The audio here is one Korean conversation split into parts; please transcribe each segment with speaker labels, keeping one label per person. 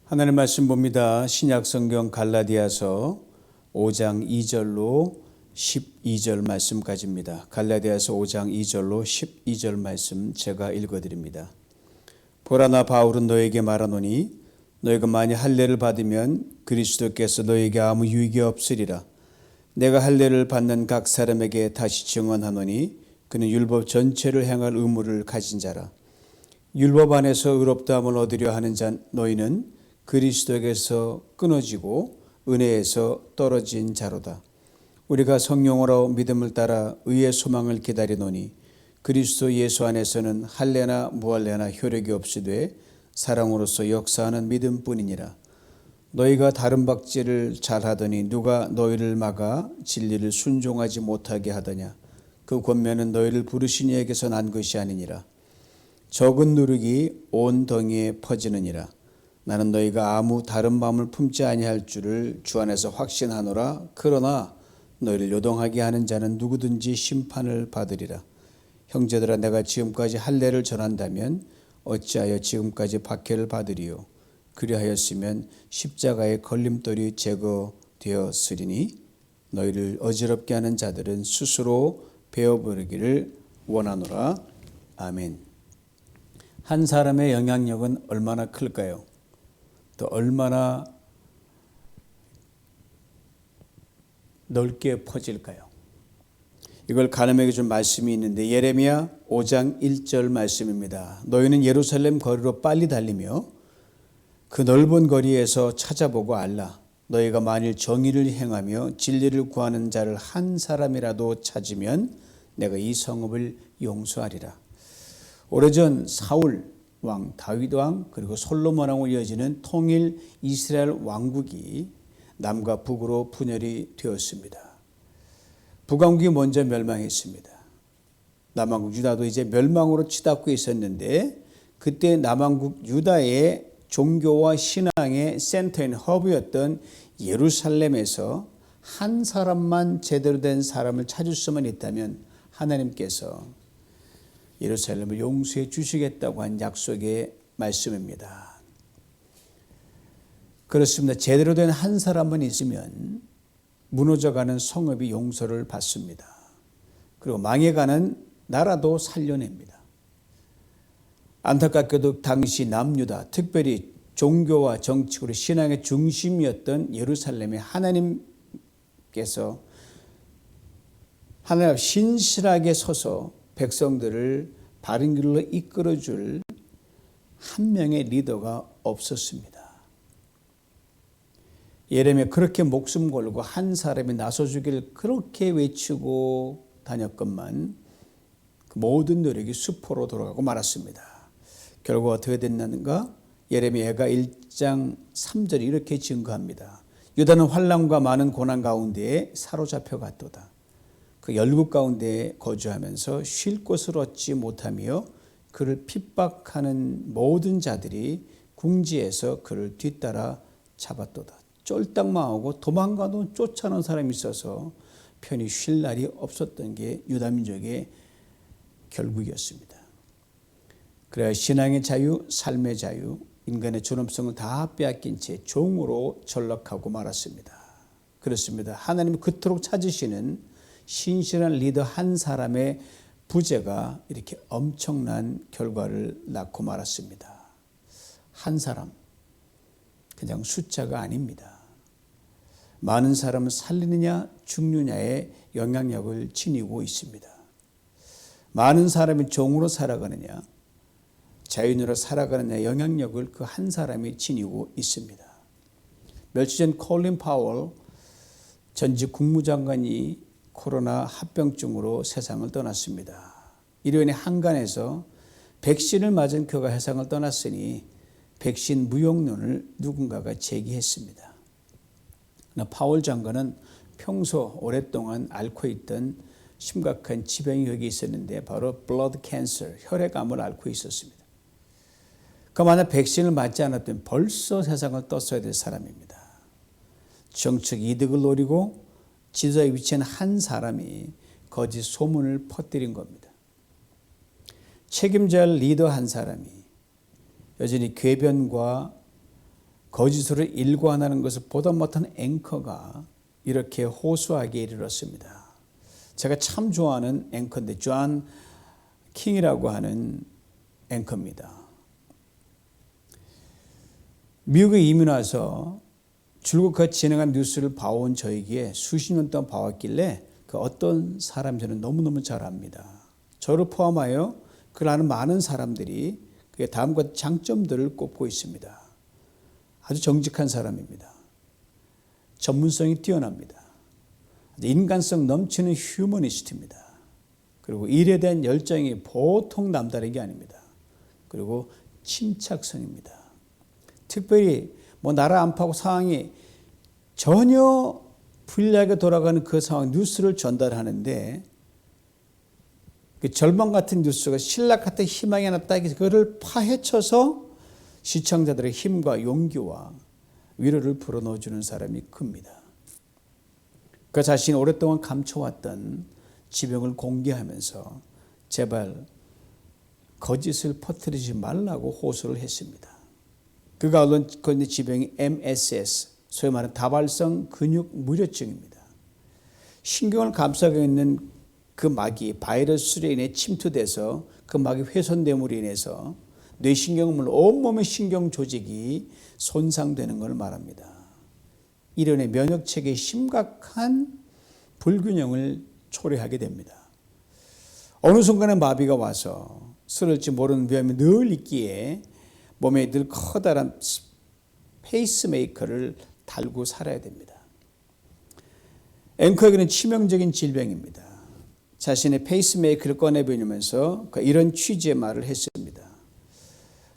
Speaker 1: 하나님 말씀 봅니다. 신약 성경 갈라디아서 5장 2절로 12절 말씀까지입니다. 갈라디아서 5장 2절로 12절 말씀 제가 읽어드립니다. 보라, 나 바울은 너에게 말하노니 너희가 만일 할례를 받으면 그리스도께서 너에게 아무 유익이 없으리라. 내가 할례를 받는 각 사람에게 다시 증언하노니 그는 율법 전체를 행할 의무를 가진 자라. 율법 안에서 의롭다함을 얻으려 하는 자 너희는 그리스도에게서 끊어지고 은혜에서 떨어진 자로다. 우리가 성령으로 믿음을 따라 의의 소망을 기다리노니 그리스도 예수 안에서는 할례나 무할례나 효력이 없으되 사랑으로서 역사하는 믿음뿐이니라. 너희가 다른 박제를 잘하더니 누가 너희를 막아 진리를 순종하지 못하게 하더냐. 그 권면은 너희를 부르신 이에게서 난 것이 아니니라. 적은 누룩이 온 덩이에 퍼지느니라. 나는 너희가 아무 다른 마음을 품지 아니할 줄을 주 안에서 확신하노라. 그러나 너희를 요동하게 하는 자는 누구든지 심판을 받으리라. 형제들아, 내가 지금까지 할례를 전한다면 어찌하여 지금까지 박해를 받으리요. 그리하였으면 십자가의 걸림돌이 제거되었으리니 너희를 어지럽게 하는 자들은 스스로 베어버리기를 원하노라. 아멘. 한 사람의 영향력은 얼마나 클까요? 또 얼마나 넓게 퍼질까요? 이걸 가늠하게 준 말씀이 있는데 예레미야 5장 1절 말씀입니다. 너희는 예루살렘 거리로 빨리 달리며 그 넓은 거리에서 찾아보고 알라. 너희가 만일 정의를 행하며 진리를 구하는 자를 한 사람이라도 찾으면 내가 이 성읍을 용서하리라. 오래전 사울 왕, 다윗 왕, 그리고 솔로몬 왕으로 이어지는 통일 이스라엘 왕국이 남과 북으로 분열이 되었습니다. 북왕국이 먼저 멸망했습니다. 남왕국 유다도 이제 멸망으로 치닫고 있었는데 그때 남왕국 유다의 종교와 신앙의 센터인 허브였던 예루살렘에서 한 사람만 제대로 된 사람을 찾을 수만 있다면 하나님께서 예루살렘을 용서해 주시겠다고 한 약속의 말씀입니다. 그렇습니다. 제대로 된 한 사람만 있으면 무너져가는 성읍이 용서를 받습니다. 그리고 망해가는 나라도 살려냅니다. 안타깝게도 당시 남유다, 특별히 종교와 정치로 신앙의 중심이었던 예루살렘에 하나님께서 하나님 신실하게 서서 백성들을 바른 길로 이끌어줄 한 명의 리더가 없었습니다. 예레미야 그렇게 목숨 걸고 한 사람이 나서주기를 그렇게 외치고 다녔건만 그 모든 노력이 수포로 돌아가고 말았습니다. 결국 어떻게 됐는가? 예레미야가 1장 3절이 이렇게 증거합니다. 유다는 환난과 많은 고난 가운데에 사로잡혀 갔도다. 그 열국 가운데 거주하면서 쉴 곳을 얻지 못하며 그를 핍박하는 모든 자들이 궁지에서 그를 뒤따라 잡았도다. 쫄딱망하고 도망가도 쫓아오는 사람이 있어서 편히 쉴 날이 없었던 게 유다 민족의 결국이었습니다. 그래야 신앙의 자유, 삶의 자유, 인간의 존엄성을 다 빼앗긴 채 종으로 전락하고 말았습니다. 그렇습니다. 하나님이 그토록 찾으시는 신실한 리더 한 사람의 부재가 이렇게 엄청난 결과를 낳고 말았습니다. 한 사람, 그냥 숫자가 아닙니다. 많은 사람을 살리느냐 죽느냐의 영향력을 지니고 있습니다. 많은 사람이 종으로 살아가느냐 자유인으로 살아가느냐 영향력을 그 한 사람이 지니고 있습니다. 며칠 전 콜린 파월 전직 국무장관이 코로나 합병증으로 세상을 떠났습니다. 일요일에 한간에서 백신을 맞은 그가 세상을 떠났으니 백신 무용론을 누군가가 제기했습니다. 파월 장관은 평소 오랫동안 앓고 있던 심각한 지병이 여기 있었는데 바로 블러드 캔서, 혈액암을 앓고 있었습니다. 그 만약 백신을 맞지 않았다면 벌써 세상을 떴어야 될 사람입니다. 정책 이득을 노리고 지도자에 위치한 한 사람이 거짓 소문을 퍼뜨린 겁니다. 책임져야 할 리더 한 사람이 여전히 궤변과 거짓으로 일관하는 것을 보다 못한 앵커가 이렇게 호소하기에 이르렀습니다. 제가 참 좋아하는 앵커인데 존 킹이라고 하는 앵커입니다. 미국에 이민 와서 줄곧 진행한 뉴스를 봐온 저에게 수십 년 동안 봐왔길래 그 어떤 사람 저는 너무너무 잘 압니다. 저를 포함하여 그를 아는 많은 사람들이 그의 다음과 장점들을 꼽고 있습니다. 아주 정직한 사람입니다. 전문성이 뛰어납니다. 인간성 넘치는 휴머니스트입니다. 그리고 일에 대한 열정이 보통 남다른 게 아닙니다. 그리고 침착성입니다. 특별히 나라 안팎 상황이 전혀 불리하게 돌아가는 그 상황 뉴스를 전달하는데 그 절망 같은 뉴스가 신락 같은 희망이 하나 딱 그거를 파헤쳐서 시청자들의 힘과 용기와 위로를 불어넣어주는 사람이 큽니다. 그 자신이 오랫동안 감춰왔던 지병을 공개하면서 제발 거짓을 퍼뜨리지 말라고 호소를 했습니다. 그가 얻은 지병이 MSS, 소위 말하는 다발성 근육 무료증입니다. 신경을 감싸고 있는 그 막이 바이러스로 인해 침투돼서 그 막이 훼손됨으로 인해서 뇌신경물 온몸의 신경 조직이 손상되는 것을 말합니다. 이런 면역체계의 심각한 불균형을 초래하게 됩니다. 어느 순간에 마비가 와서 쓰러질지 모르는 위험이 늘 있기에 몸에 늘 커다란 페이스메이커를 달고 살아야 됩니다. 앵커에게는 치명적인 질병입니다. 자신의 페이스메이커를 꺼내보이면서 이런 취지의 말을 했습니다.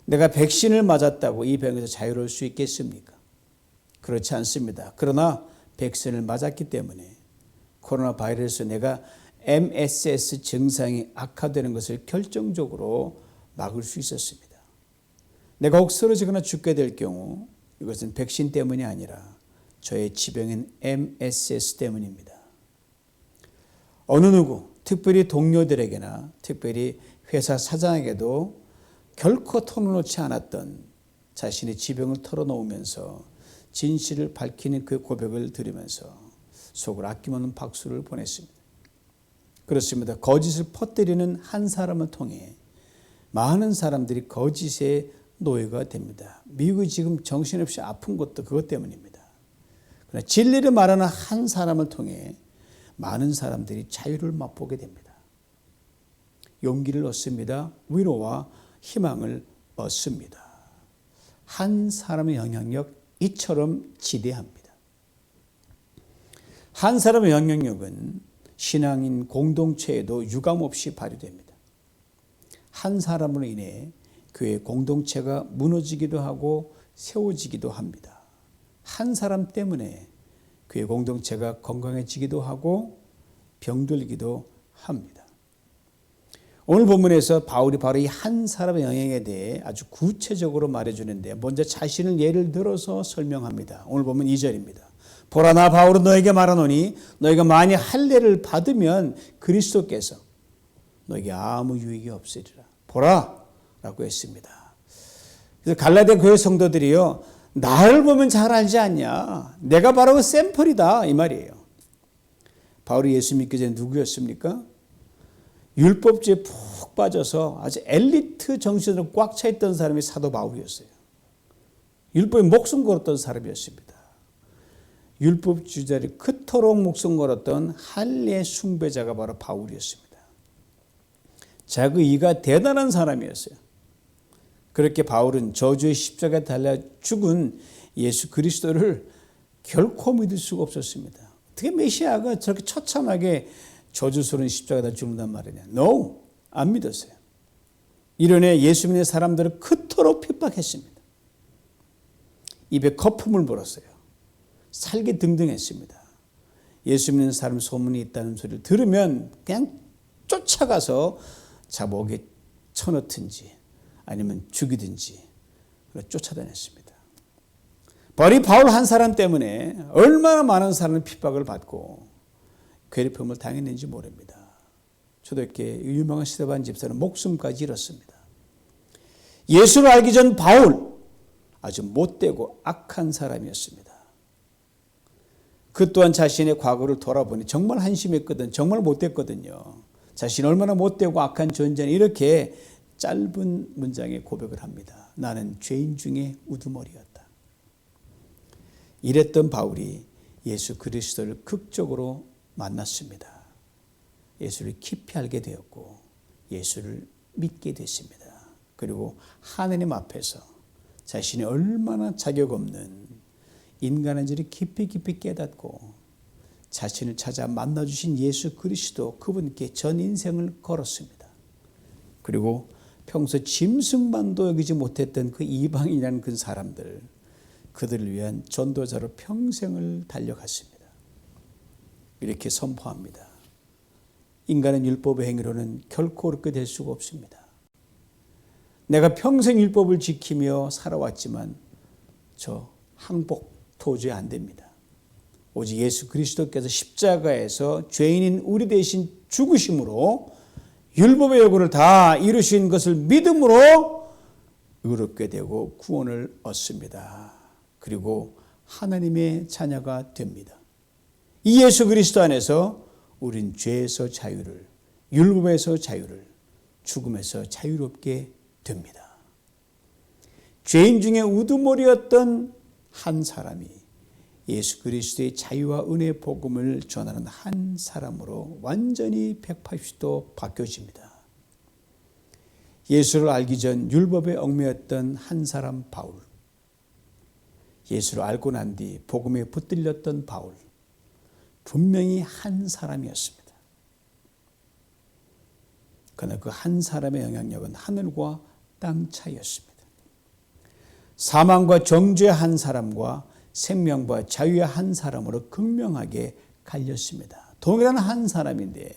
Speaker 1: 내가 백신을 맞았다고 이 병에서 자유로울 수 있겠습니까? 그렇지 않습니다. 그러나 백신을 맞았기 때문에 코로나 바이러스 내가 MSS 증상이 악화되는 것을 결정적으로 막을 수 있었습니다. 내가 혹 쓰러지거나 죽게 될 경우 이것은 백신 때문이 아니라 저의 지병인 MSS 때문입니다. 어느 누구, 특별히 동료들에게나 특별히 회사 사장에게도 결코 털어놓지 않았던 자신의 지병을 털어놓으면서 진실을 밝히는 그 고백을 들으면서 속을 아낌없는 박수를 보냈습니다. 그렇습니다. 거짓을 퍼뜨리는 한 사람을 통해 많은 사람들이 거짓의 노예가 됩니다. 미국이 지금 정신없이 아픈 것도 그것 때문입니다. 그러나 진리를 말하는 한 사람을 통해 많은 사람들이 자유를 맛보게 됩니다. 용기를 얻습니다. 위로와 희망을 얻습니다. 한 사람의 영향력 이처럼 지대합니다. 한 사람의 영향력은 신앙인 공동체에도 유감없이 발휘됩니다. 한 사람으로 인해 교회 공동체가 무너지기도 하고 세워지기도 합니다. 한 사람 때문에 교회 공동체가 건강해지기도 하고 병들기도 합니다. 오늘 본문에서 바울이 바로 이 한 사람의 영향에 대해 아주 구체적으로 말해주는데 먼저 자신을 예를 들어서 설명합니다. 오늘 보면 2절입니다. 보라 나 바울은 너에게 말하노니 너희가 만일 할례를 받으면 그리스도께서 너에게 아무 유익이 없으리라. 보라 라고 했습니다. 그래서 갈라디아 교회 성도들이요 나를 보면 잘 알지 않냐. 내가 바로 그 샘플이다 이 말이에요. 바울이 예수 믿기 전에 누구였습니까? 율법주의에 푹 빠져서 아주 엘리트 정신으로 꽉 차 있던 사람이 사도 바울이었어요. 율법에 목숨 걸었던 사람이었습니다. 율법주의자를 그토록 목숨 걸었던 할례 숭배자가 바로 바울이었습니다. 자기가 대단한 사람이었어요. 그렇게 바울은 저주의 십자가에 달려 죽은 예수 그리스도를 결코 믿을 수가 없었습니다. 어떻게 메시아가 저렇게 처참하게 저주스러운 십자가에다 죽는단 말이냐. No, 안 믿었어요. 이런에 예수 믿는 사람들을 그토록 핍박했습니다. 입에 거품을 불었어요. 살기 등등했습니다. 예수 믿는 사람 소문이 있다는 소리를 들으면 그냥 쫓아가서 자목에 쳐넣든지 아니면 죽이든지 쫓아다녔습니다. 바로 바울 한 사람 때문에 얼마나 많은 사람이 핍박을 받고 괴롭힘을 당했는지 모릅니다. 초대교회 유명한 스데반 집사는 목숨까지 잃었습니다. 예수를 알기 전 바울 아주 못되고 악한 사람이었습니다. 그 또한 자신의 과거를 돌아보니 정말 한심했거든, 정말 못됐거든요. 자신이 얼마나 못되고 악한 존재는 이렇게 짧은 문장에 고백을 합니다. 나는 죄인 중에 우두머리였다. 이랬던 바울이 예수 그리스도를 극적으로 만났습니다. 예수를 깊이 알게 되었고 예수를 믿게 됐습니다. 그리고 하나님 앞에서 자신이 얼마나 자격 없는 인간인지를 깊이 깨닫고 자신을 찾아 만나주신 예수 그리스도, 그분께 전 인생을 걸었습니다. 그리고 평소 짐승만도 여기지 못했던 그 이방인이라는 그 사람들, 그들을 위한 전도자로 평생을 달려갔습니다. 이렇게 선포합니다. 인간은 율법의 행위로는 결코 그렇게 될 수가 없습니다. 내가 평생 율법을 지키며 살아왔지만 저 항복 도저히 안 됩니다. 오직 예수 그리스도께서 십자가에서 죄인인 우리 대신 죽으심으로 율법의 요구를 다 이루신 것을 믿음으로 의롭게 되고 구원을 얻습니다. 그리고 하나님의 자녀가 됩니다. 이 예수 그리스도 안에서 우린 죄에서 자유를, 율법에서 자유를, 죽음에서 자유롭게 됩니다. 죄인 중에 우두머리였던 한 사람이 예수 그리스도의 자유와 은혜의 복음을 전하는 한 사람으로 완전히 180도 바뀌어집니다. 예수를 알기 전 율법에 얽매였던 한 사람 바울, 예수를 알고 난 뒤 복음에 붙들렸던 바울, 분명히 한 사람이었습니다. 그러나 그 한 사람의 영향력은 하늘과 땅 차이였습니다. 사망과 정죄의 한 사람과 생명과 자유의 한 사람으로 극명하게 갈렸습니다. 동일한 한 사람인데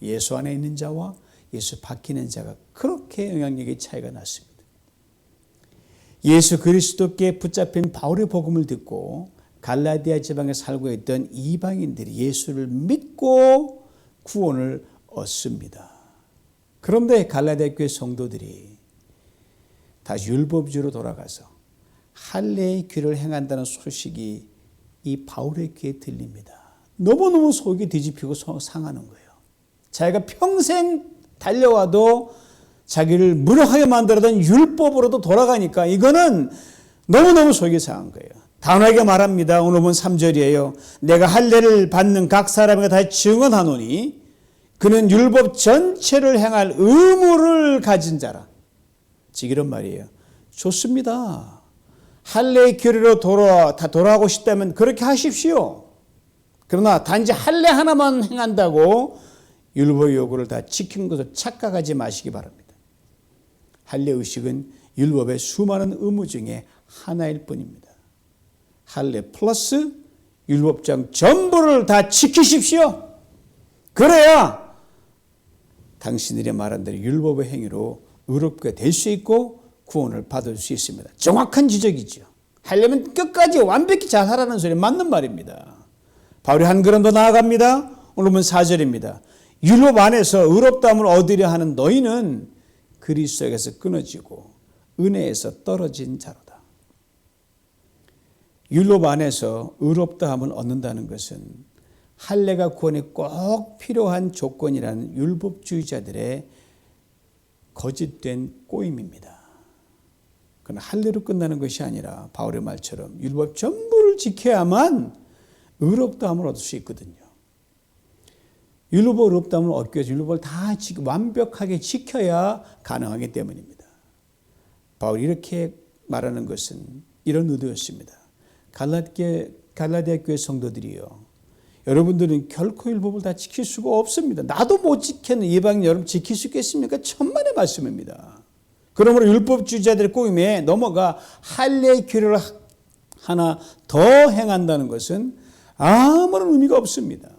Speaker 1: 예수 안에 있는 자와 예수 밖에 있는 자가 그렇게 영향력의 차이가 났습니다. 예수 그리스도께 붙잡힌 바울의 복음을 듣고 갈라디아 지방에 살고 있던 이방인들이 예수를 믿고 구원을 얻습니다. 그런데 갈라디아 교회 성도들이 다시 율법주의로 돌아가서 할례의 규를 행한다는 소식이 이 바울의 귀에 들립니다. 너무너무 속이 뒤집히고 상하는 거예요. 자기가 평생 달려와도 자기를 무력하게 만들었던 율법으로도 돌아가니까 이거는 너무너무 속이 상한 거예요. 단호하게 말합니다. 오늘 본 3절이에요. 내가 할례를 받는 각 사람에게 다 증언하노니 그는 율법 전체를 행할 의무를 가진 자라. 즉 이런 말이에요. 좋습니다. 할례의 규례로 돌아가고 싶다면 그렇게 하십시오. 그러나 단지 할례 하나만 행한다고 율법의 요구를 다 지킨 것을 착각하지 마시기 바랍니다. 할례 의식은 율법의 수많은 의무 중에 하나일 뿐입니다. 할례 플러스 율법장 전부를 다 지키십시오. 그래야 당신들이 말한 대로 율법의 행위로 의롭게 될 수 있고 구원을 받을 수 있습니다. 정확한 지적이죠. 하려면 끝까지 완벽히 잘 하라는 소리 맞는 말입니다. 바울이 한 걸음 더 나아갑니다. 오늘 보면 4절입니다. 율법 안에서 의롭다함을 얻으려 하는 너희는 그리스도에게서 끊어지고 은혜에서 떨어진 자로다. 율법 안에서 의롭다함을 얻는다는 것은 할례가 구원에 꼭 필요한 조건이라는 율법주의자들의 거짓된 꼬임입니다. 그러나 할례로 끝나는 것이 아니라 바울의 말처럼 율법 전부를 지켜야만 의롭다함을 얻을 수 있거든요. 율법 의롭다함을 얻기 위해서 율법을 다 완벽하게 지켜야 가능하기 때문입니다. 바울이 이렇게 말하는 것은 이런 의도였습니다. 갈라디아 교회 성도들이요. 여러분들은 결코 율법을 다 지킬 수가 없습니다. 나도 못 지켰는 이방인 여러분 지킬 수 있겠습니까? 천만의 말씀입니다. 그러므로 율법주의자들의 꼬임에 넘어가 할례의 규례를 하나 더 행한다는 것은 아무런 의미가 없습니다.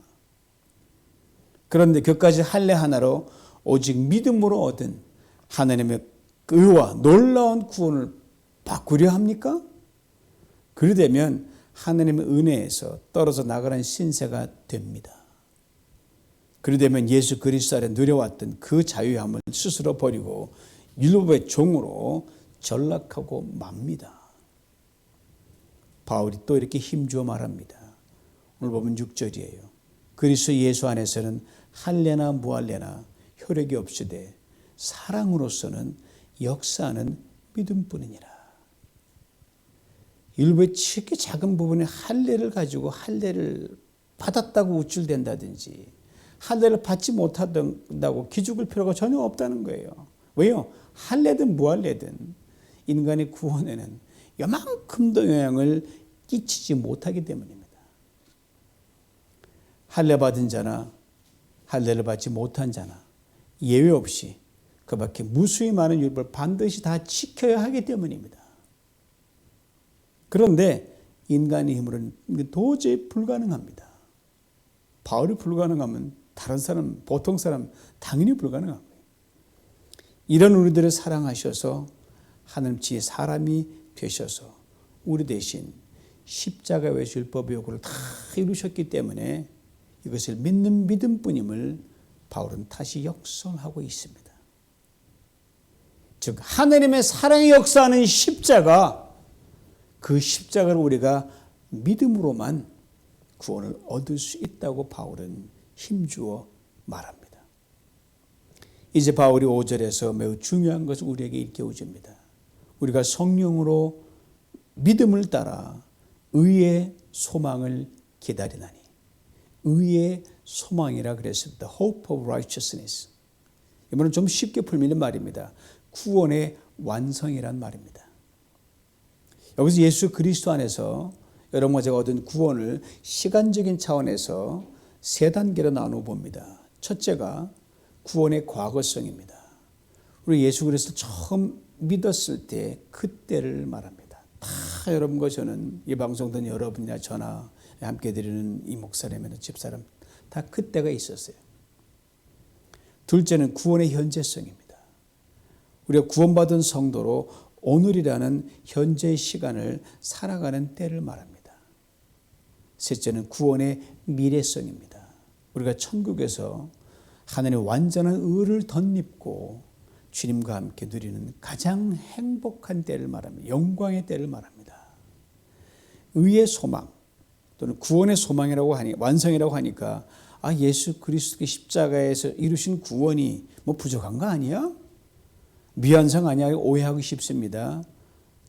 Speaker 1: 그런데 그까지 할례 하나로 오직 믿음으로 얻은 하나님의 의와 놀라운 구원을 바꾸려 합니까? 그러되면 하나님의 은혜에서 떨어져 나가는 신세가 됩니다. 그러되면 예수 그리스도 아래 누려왔던 그 자유함을 스스로 버리고 율법의 종으로 전락하고 맙니다. 바울이 또 이렇게 힘주어 말합니다. 오늘 보면 6절이에요. 그리스도 예수 안에서는 할례나 무할례나 효력이 없으되 사랑으로서는 역사하는 믿음뿐이니라. 일부의 이렇게 작은 부분에 할례를 가지고 할례를 받았다고 우쭐댄다든지 할례를 받지 못한다고 기죽을 필요가 전혀 없다는 거예요. 왜요? 할례든 무할례든 인간의 구원에는 요만큼도 영향을 끼치지 못하기 때문입니다. 할례 받은 자나 할례를 받지 못한 자나 예외 없이 그 밖에 무수히 많은 율법을 반드시 다 지켜야 하기 때문입니다. 그런데 인간의 힘으로는 도저히 불가능합니다. 바울이 불가능하면 다른 사람, 보통 사람 당연히 불가능합니다. 이런 우리들을 사랑하셔서 하나님이 사람이 되셔서 우리 대신 십자가의 율법의 요구를 다 이루셨기 때문에 이것을 믿는 믿음뿐임을 바울은 다시 역설하고 있습니다. 즉 하나님의 사랑이 역사하는 십자가, 그 십자가를 우리가 믿음으로만 구원을 얻을 수 있다고 바울은 힘주어 말합니다. 이제 바울이 5절에서 매우 중요한 것을 우리에게 일깨워줍니다. 우리가 성령으로 믿음을 따라 의의 소망을 기다리나니, 의의 소망이라 그랬습니다. Hope of righteousness. 이번은 좀 쉽게 풀리는 말입니다. 구원의 완성이란 말입니다. 여기서 예수 그리스도 안에서 여러분과 제가 얻은 구원을 시간적인 차원에서 세 단계로 나누어 봅니다. 첫째가 구원의 과거성입니다. 우리 예수 그리스도를 처음 믿었을 때 그때를 말합니다. 다 여러분과 저는 이 방송 듣는 여러분이나 저나 함께 드리는 이 목사님이나 집사람 다 그때가 있었어요. 둘째는 구원의 현재성입니다. 우리가 구원받은 성도로 오늘이라는 현재의 시간을 살아가는 때를 말합니다. 셋째는 구원의 미래성입니다. 우리가 천국에서 하나님의 완전한 의를 덧입고 주님과 함께 누리는 가장 행복한 때를 말합니다. 영광의 때를 말합니다. 의의 소망 또는 구원의 소망이라고 하니 완성이라고 하니까 예수 그리스도의 십자가에서 이루신 구원이 뭐 부족한 거 아니야? 미완성 아니야? 오해하고 싶습니다.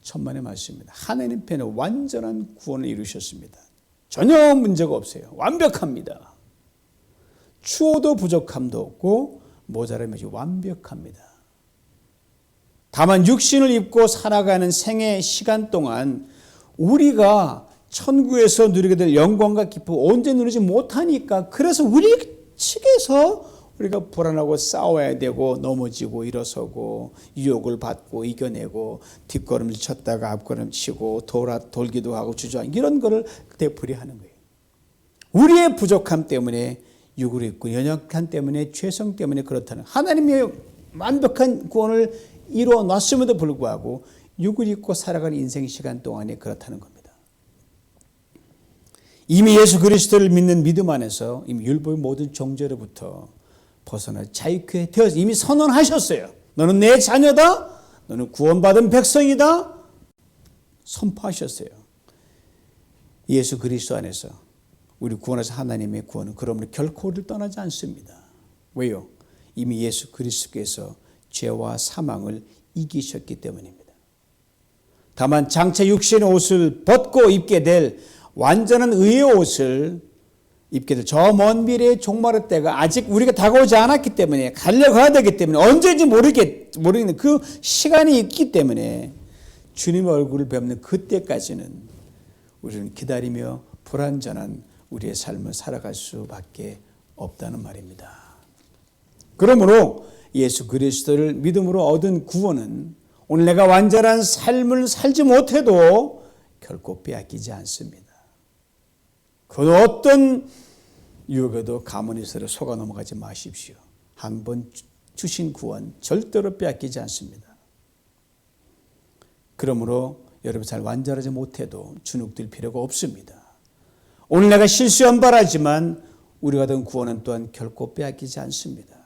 Speaker 1: 천만의 말씀입니다. 하나님 편에 완전한 구원을 이루셨습니다. 전혀 문제가 없어요. 완벽합니다. 추호도 부족함도 없고 모자람이 완벽합니다. 다만 육신을 입고 살아가는 생애 시간 동안 우리가 천국에서 누리게 될 영광과 기쁨 언제 누리지 못하니까 그래서 우리 측에서 우리가 불안하고 싸워야 되고 넘어지고 일어서고 유혹을 받고 이겨내고 뒷걸음질 쳤다가 앞걸음 치고 돌기도 하고 주저앉고 이런 거를 되풀이하는 거예요. 우리의 부족함 때문에 육으로 있고 연약함 때문에 죄성 때문에 그렇다는 하나님의 완벽한 구원을 이루어 놨음에도 불구하고 육을 입고 살아가는 인생 시간 동안에 그렇다는 겁니다. 이미 예수 그리스도를 믿는 믿음 안에서 이미 율법의 모든 정죄로부터 벗어나 자유케 되어서 이미 선언하셨어요. 너는 내 자녀다. 너는 구원받은 백성이다. 선포하셨어요. 예수 그리스도 안에서 우리 구원에서 하나님의 구원은 그러므로 결코 우리를 떠나지 않습니다. 왜요? 이미 예수 그리스도께서 죄와 사망을 이기셨기 때문입니다. 다만 장차 육신의 옷을 벗고 입게 될 완전한 의의 옷을 입게 될 저 먼 미래의 종말의 때가 아직 우리가 다가오지 않았기 때문에 가려고 되기 때문에 언제인지 모르겠는 그 시간이 있기 때문에 주님의 얼굴을 뵙는 그때까지는 우리는 기다리며 불완전한 우리의 삶을 살아갈 수밖에 없다는 말입니다. 그러므로 예수 그리스도를 믿음으로 얻은 구원은 오늘 내가 완전한 삶을 살지 못해도 결코 빼앗기지 않습니다. 그 어떤 유혹에도 가만히 있어 속아 넘어가지 마십시오. 한번 주신 구원 절대로 빼앗기지 않습니다. 그러므로 여러분 잘 완전하지 못해도 주눅들 필요가 없습니다. 오늘 내가 실수한 바라지만 우리가 얻은 구원은 또한 결코 빼앗기지 않습니다.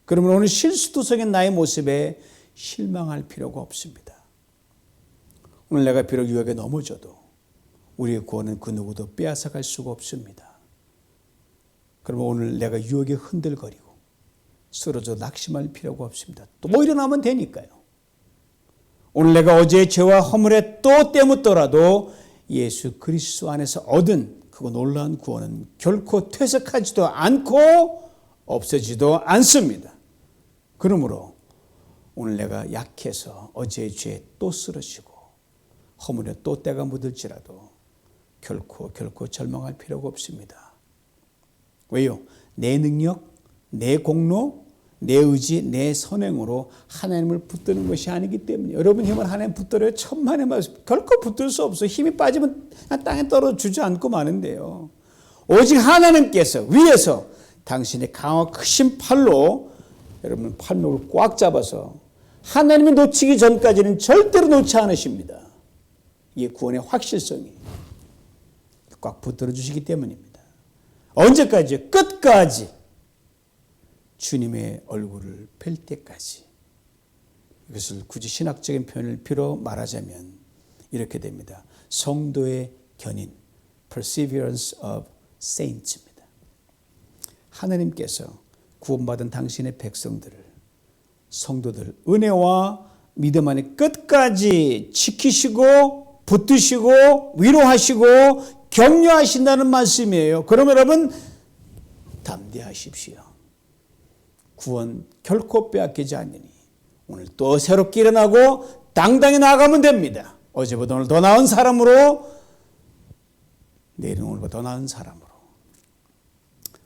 Speaker 1: 그러면 오늘 실수투성인 나의 모습에 실망할 필요가 없습니다. 오늘 내가 비록 유혹에 넘어져도 우리의 구원은 그 누구도 빼앗아갈 수가 없습니다. 그러면 오늘 내가 유혹에 흔들거리고 쓰러져 낙심할 필요가 없습니다. 또 일어나면 되니까요. 오늘 내가 어제의 죄와 허물에 또 때묻더라도 예수 그리스도 안에서 얻은 그 놀라운 구원은 결코 퇴색하지도 않고 없어지도 않습니다. 그러므로 오늘 내가 약해서 어제의 죄에 또 쓰러지고 허물에 또 때가 묻을지라도 결코 절망할 필요가 없습니다. 왜요? 내 능력, 내 공로, 내 의지, 내 선행으로 하나님을 붙드는 것이 아니기 때문에 여러분 힘을 하나님 붙들어요. 천만의 말씀 결코 붙들 수 없어요. 힘이 빠지면 땅에 떨어지지 않고 마는데요. 오직 하나님께서 위에서 당신의 강하고 크신 팔로 여러분 팔목을 꽉 잡아서 하나님이 놓치기 전까지는 절대로 놓지 않으십니다. 이게 구원의 확실성이 꽉 붙들어 주시기 때문입니다. 언제까지요? 끝까지 주님의 얼굴을 뵐 때까지. 이것을 굳이 신학적인 표현을 빌어 말하자면 이렇게 됩니다. 성도의 견인, perseverance of saints입니다. 하나님께서 구원받은 당신의 백성들을, 성도들 은혜와 믿음 안에 끝까지 지키시고 붙드시고 위로하시고 격려하신다는 말씀이에요. 그러면 여러분 담대하십시오. 구원 결코 빼앗기지 않으니 오늘 또 새롭게 일어나고 당당히 나아가면 됩니다. 어제보다 오늘 더 나은 사람으로, 내일은 오늘보다 더 나은 사람으로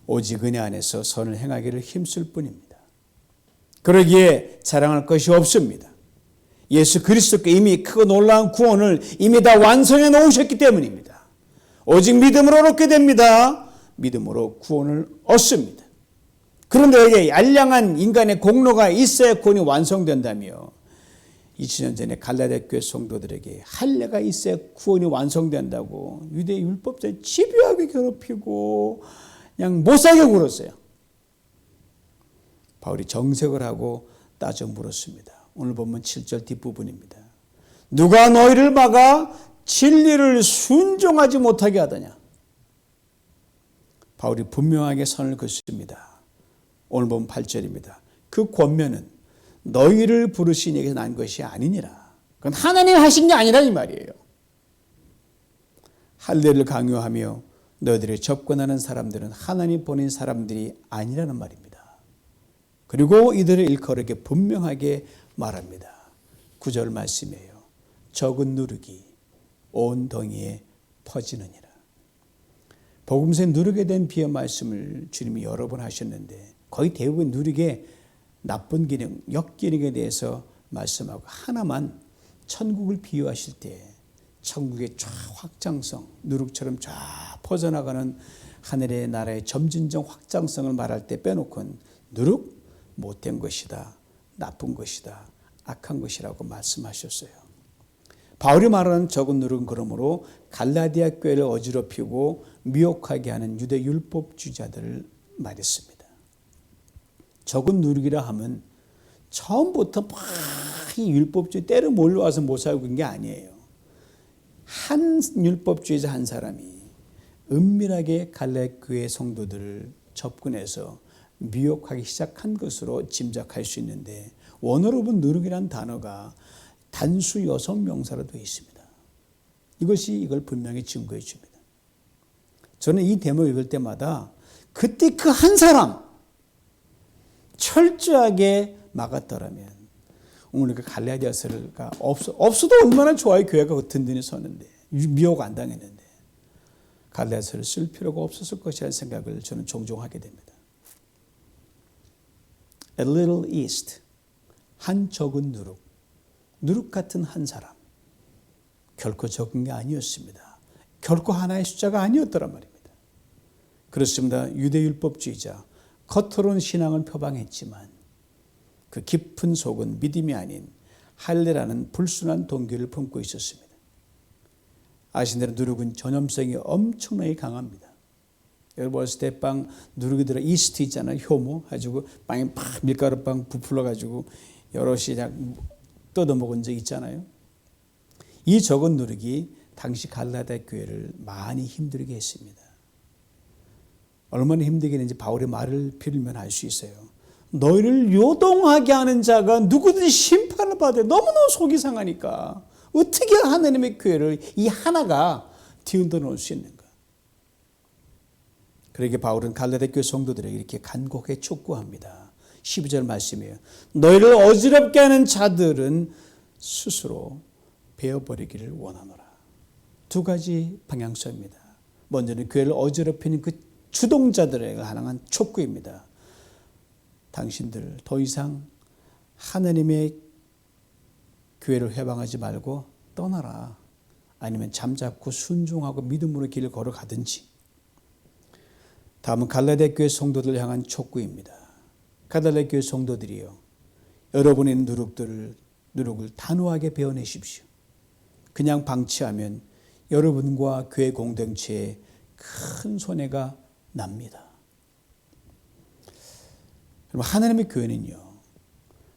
Speaker 1: 오직 은혜 안에서 선을 행하기를 힘쓸 뿐입니다. 그러기에 자랑할 것이 없습니다. 예수 그리스도께 이미 크고 놀라운 구원을 이미 다 완성해 놓으셨기 때문입니다. 오직 믿음으로 얻게 됩니다. 믿음으로 구원을 얻습니다. 그런데 여기에 알량한 인간의 공로가 있어야 구원이 완성된다며 2000년 전에 갈라디아 교회 성도들에게 할례가 있어야 구원이 완성된다고 유대 율법자를 집요하게 괴롭히고 그냥 못살게 굴었어요. 바울이 정색을 하고 따져 물었습니다. 오늘 본문 7절 뒷부분입니다. 누가 너희를 막아 진리를 순종하지 못하게 하더냐. 바울이 분명하게 선을 긋습니다. 오늘 보면 8절입니다. 그 권면은 너희를 부르신 이에게서 난 것이 아니니라. 그건 하나님이 하신 게 아니라 이 말이에요. 할례를 강요하며 너희들이 접근하는 사람들은 하나님 보낸 사람들이 아니라는 말입니다. 그리고 이들을 일컬어게 분명하게 말합니다. 9절 말씀이에요. 적은 누룩이 온 덩이에 퍼지느니라. 복음서에 누룩에 대한 비유 말씀을 주님이 여러 번 하셨는데 거의 대부분 누룩의 나쁜 기능, 역기능에 대해서 말씀하고 하나만 천국을 비유하실 때 천국의 쫙 확장성, 누룩처럼 쫙 퍼져나가는 하늘의 나라의 점진적 확장성을 말할 때 빼놓고는 누룩 못된 것이다, 나쁜 것이다, 악한 것이라고 말씀하셨어요. 바울이 말하는 적은 누룩은 그러므로 갈라디아 교회를 어지럽히고 미혹하게 하는 유대 율법주의자들을 말했습니다. 적은 누룩이라 하면 처음부터 막 이 율법주의 때려 몰려와서 못 살고 있는 게 아니에요. 한 율법주의자 한 사람이 은밀하게 갈라디아 교회 성도들을 접근해서 미혹하기 시작한 것으로 짐작할 수 있는데 원어로 본 누룩이라는 단어가 단수 여성 명사로 되어 있습니다. 이것이 이걸 분명히 증거해 줍니다. 저는 이 대목 읽을 때마다 그때 그 한 사람 철저하게 막았더라면 오늘 그 갈라디아서가 없어도 얼마나 좋아요. 교회가 든든히 서는데 미혹 안 당했는데 갈라디아서를 쓸 필요가 없었을 것이라는 생각을 저는 종종 하게 됩니다. A little yeast, 한 적은 누룩 같은 한 사람. 결코 적은 게 아니었습니다. 결코 하나의 숫자가 아니었더란 말입니다. 그렇습니다. 유대율법주의자, 겉으로는 신앙을 표방했지만 그 깊은 속은 믿음이 아닌 할례라는 불순한 동기를 품고 있었습니다. 아신 대로 누룩은 전염성이 엄청나게 강합니다. 여러분 어렸을 때 빵 누룩이 들어 이스트 있잖아요. 효모 가지고 빵에 팍 밀가루빵 부풀러 가지고 여럿이 뜯어 먹은 적 있잖아요. 이 적은 누룩이 당시 갈라디아 교회를 많이 힘들게 했습니다. 얼마나 힘들게 했는지 바울의 말을 빌면 알 수 있어요. 너희를 요동하게 하는 자가 누구든지 심판을 받아야 너무너무 속이 상하니까 어떻게 하나님의 교회를 이 하나가 뒤흔들어 놓을 수 있는가. 그러기에 바울은 갈라디아 교회 성도들에게 이렇게 간곡하게 촉구합니다. 12절 말씀이에요. 너희를 어지럽게 하는 자들은 스스로 베어버리기를 원하노라. 두 가지 방향성입니다. 먼저는 교회를 어지럽히는 그 주동자들에게 향한 촉구입니다. 당신들 더 이상 하나님의 교회를 회방하지 말고 떠나라. 아니면 잠자코 순종하고 믿음으로 길을 걸어가든지. 다음은 갈라디아 교회 성도들을 향한 촉구입니다. 갈라디아 교회 성도들이요, 여러분의 누룩을 단호하게 베어내십시오. 그냥 방치하면 여러분과 교회 공동체에 큰 손해가 납니다. 하나님의 교회는요,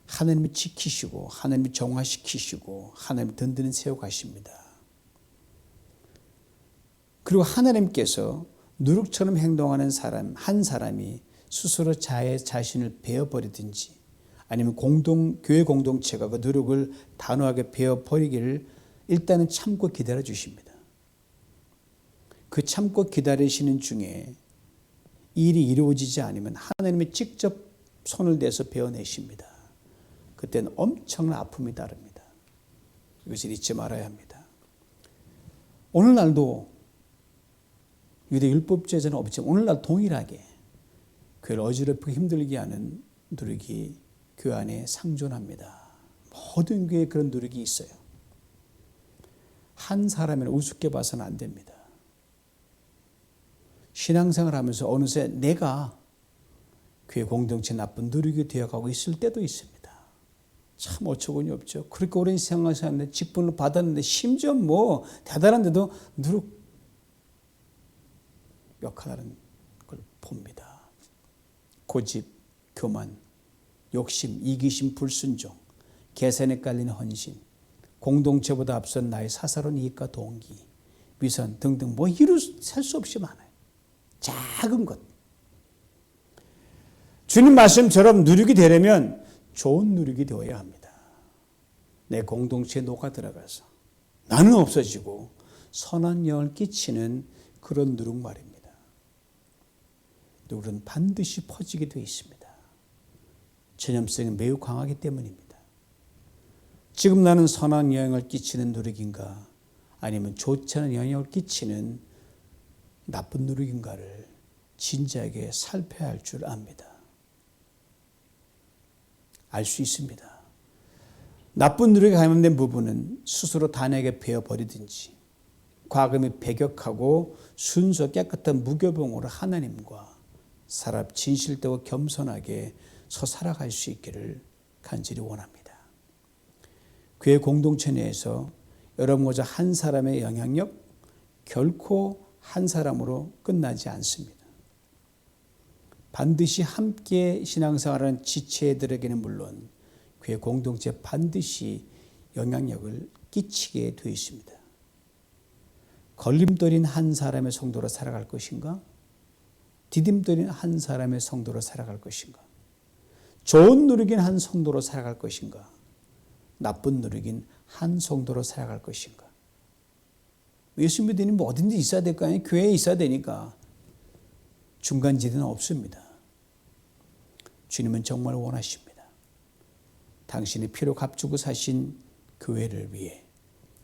Speaker 1: 하나님이 지키시고 하나님이 정화시키시고 하나님이 든든히 세워가십니다. 그리고 하나님께서 누룩처럼 행동하는 한 사람이 스스로 자신을 베어버리든지 아니면 교회 공동체가 그 누룩을 단호하게 베어버리기를 일단은 참고 기다려 주십니다. 그 참고 기다리시는 중에 일이 이루어지지 않으면 하나님이 직접 손을 대서 베어내십니다. 그때는 엄청난 아픔이 따릅니다. 이것을 잊지 말아야 합니다. 오늘날도 유대 율법주의자는 없지만 오늘날 동일하게 교회를 어지럽히고 힘들게 하는 누룩이 교회 안에 상존합니다. 모든 교회에 그런 누룩이 있어요. 한 사람을 우습게 봐서는 안 됩니다. 신앙생활 하면서 어느새 내가 교회 공동체 나쁜 누룩이 되어가고 있을 때도 있습니다. 참 어처구니 없죠. 그렇게 오랜 생활을 하는데 직분을 받았는데 심지어 대단한데도 누룩 역할하는 걸 봅니다. 고집, 교만, 욕심, 이기심, 불순종, 계산에 깔린 헌신, 공동체보다 앞선 나의 사사로운 이익과 동기, 위선 등등 셀 수 없이 많아요. 작은 것. 주님 말씀처럼 누룩이 되려면 좋은 누룩이 되어야 합니다. 내 공동체에 녹아 들어가서 나는 없어지고 선한 영을 끼치는 그런 누룩 말입니다. 누룩은 반드시 퍼지게 되어 있습니다. 전염성이 매우 강하기 때문입니다. 지금 나는 선한 영향을 끼치는 누룩인가 아니면 좋지 않은 영향을 끼치는 나쁜 누룩인가를 진지하게 살펴야 할 줄 압니다. 알 수 있습니다. 나쁜 누룩에 감염된 부분은 스스로 단에게 베어버리든지 과감히 배격하고 순수 깨끗한 무교병으로 하나님과 살아 진실되고 겸손하게 살아갈 수 있기를 간절히 원합니다. 교회 공동체 내에서 여러분과 한 사람의 영향력 결코 한 사람으로 끝나지 않습니다. 반드시 함께 신앙생활하는 지체들에게는 물론 교회 공동체에 반드시 영향력을 끼치게 되어 있습니다. 걸림돌인 한 사람의 성도로 살아갈 것인가? 디딤돌인 한 사람의 성도로 살아갈 것인가? 좋은 누룩인 한 성도로 살아갈 것인가? 나쁜 누룩인 한 성도로 살아갈 것인가? 예수 믿으니 어딘지 있어야 될 거 아니에요? 교회에 있어야 되니까. 중간지대는 없습니다. 주님은 정말 원하십니다. 당신이 피로 값주고 사신 교회를 위해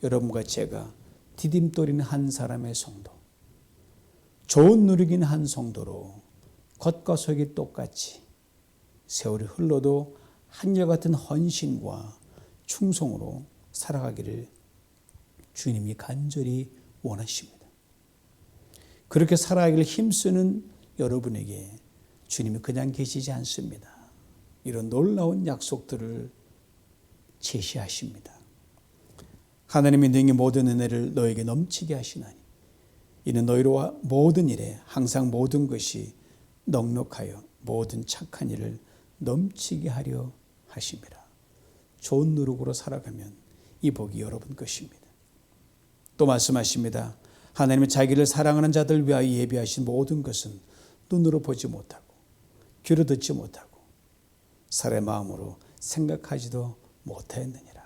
Speaker 1: 여러분과 제가 디딤돌인 한 사람의 성도, 좋은 누룩인 한 성도로 겉과 속이 똑같이 세월이 흘러도 한결같은 헌신과 충성으로 살아가기를 주님이 간절히 원하십니다. 그렇게 살아가기를 힘쓰는 여러분에게 주님이 그냥 계시지 않습니다. 이런 놀라운 약속들을 제시하십니다. 하나님이 능히 모든 은혜를 너에게 넘치게 하시나니 이는 너희로 모든 일에 항상 모든 것이 넉넉하여 모든 착한 일을 넘치게 하려 하심이라. 좋은 누룩으로 살아가면 이 복이 여러분 것입니다. 또 말씀하십니다. 하나님은 자기를 사랑하는 자들 위하여 예비하신 모든 것은 눈으로 보지 못하고 귀로 듣지 못하고 사람의 마음으로 생각하지도 못하였느니라.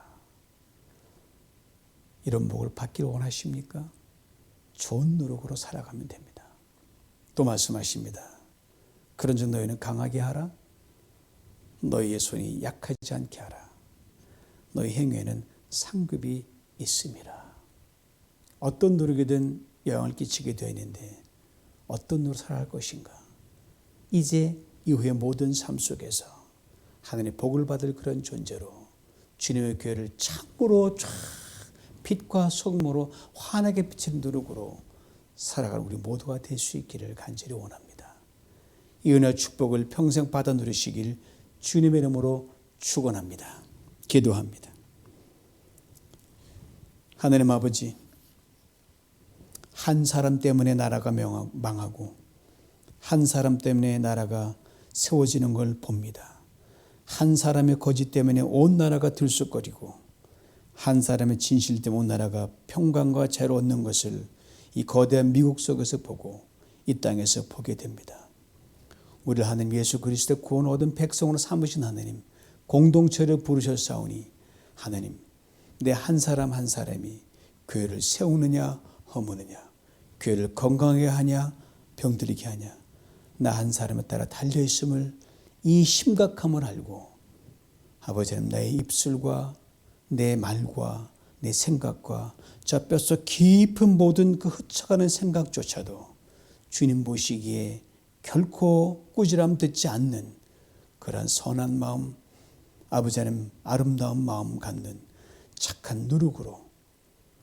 Speaker 1: 이런 복을 받기를 원하십니까? 좋은 노력으로 살아가면 됩니다. 또 말씀하십니다. 그런즉 너희는 강하게 하라. 너희의 손이 약하지 않게 하라. 너희 행위에는 상급이 있음이라. 어떤 노력이든 영향을 끼치게 되어 있는데 어떤 노릇을 살아갈 것인가? 이제 이후의 모든 삶 속에서 하나님의 복을 받을 그런 존재로 주님의 교회를 참으로 쫙 빛과 소금으로 환하게 비치는 노력으로 살아갈 우리 모두가 될 수 있기를 간절히 원합니다. 이 은혜와 축복을 평생 받아 누리시길 주님의 이름으로 축원합니다. 기도합니다. 하나님 아버지, 한 사람 때문에 나라가 망하고 한 사람 때문에 나라가 세워지는 걸 봅니다. 한 사람의 거짓 때문에 온 나라가 들쑥거리고 한 사람의 진실 때문에 온 나라가 평강과 자유를 얻는 것을 이 거대한 미국 속에서 보고 이 땅에서 보게 됩니다. 우리를 하나님 예수 그리스도의 구원 얻은 백성으로 삼으신 하나님, 공동체를 부르셨사오니 하나님, 내 한 사람 한 사람이 교회를 세우느냐 허무느냐, 교회를 건강하게 하냐 병들게 하냐, 나 한 사람에 따라 달려있음을 이 심각함을 알고 아버지 하나님, 나의 입술과 내 말과 내 생각과 저 뼛속 깊은 모든 그 흩어가는 생각조차도 주님 보시기에 결코 꾸지람 듣지 않는 그러한 선한 마음, 아버지 하나님 아름다운 마음 갖는 착한 누룩으로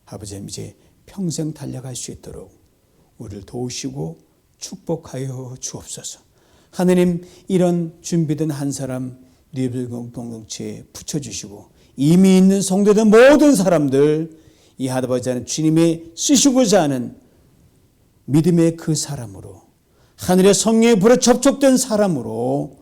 Speaker 1: 아버지 하나님 이제 평생 달려갈 수 있도록 우리를 도우시고 축복하여 주옵소서. 하나님, 이런 준비된 한 사람 리뷰 공동체에 붙여주시고 이미 있는 성도된 모든 사람들, 이 아버지 하나님 주님이 쓰시고자 하는 믿음의 그 사람으로, 하늘의 성령의 불에 접촉된 사람으로,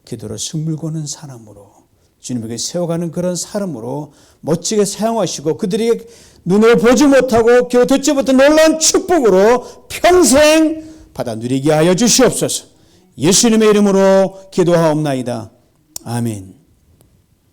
Speaker 1: 기도로 승물 거는 사람으로, 주님에게 세워가는 그런 사람으로 멋지게 사용하시고 그들에게 눈을 보지 못하고 귀로 듣지 못한 놀라운 축복으로 평생 받아 누리게 하여 주시옵소서. 예수님의 이름으로 기도하옵나이다. 아멘.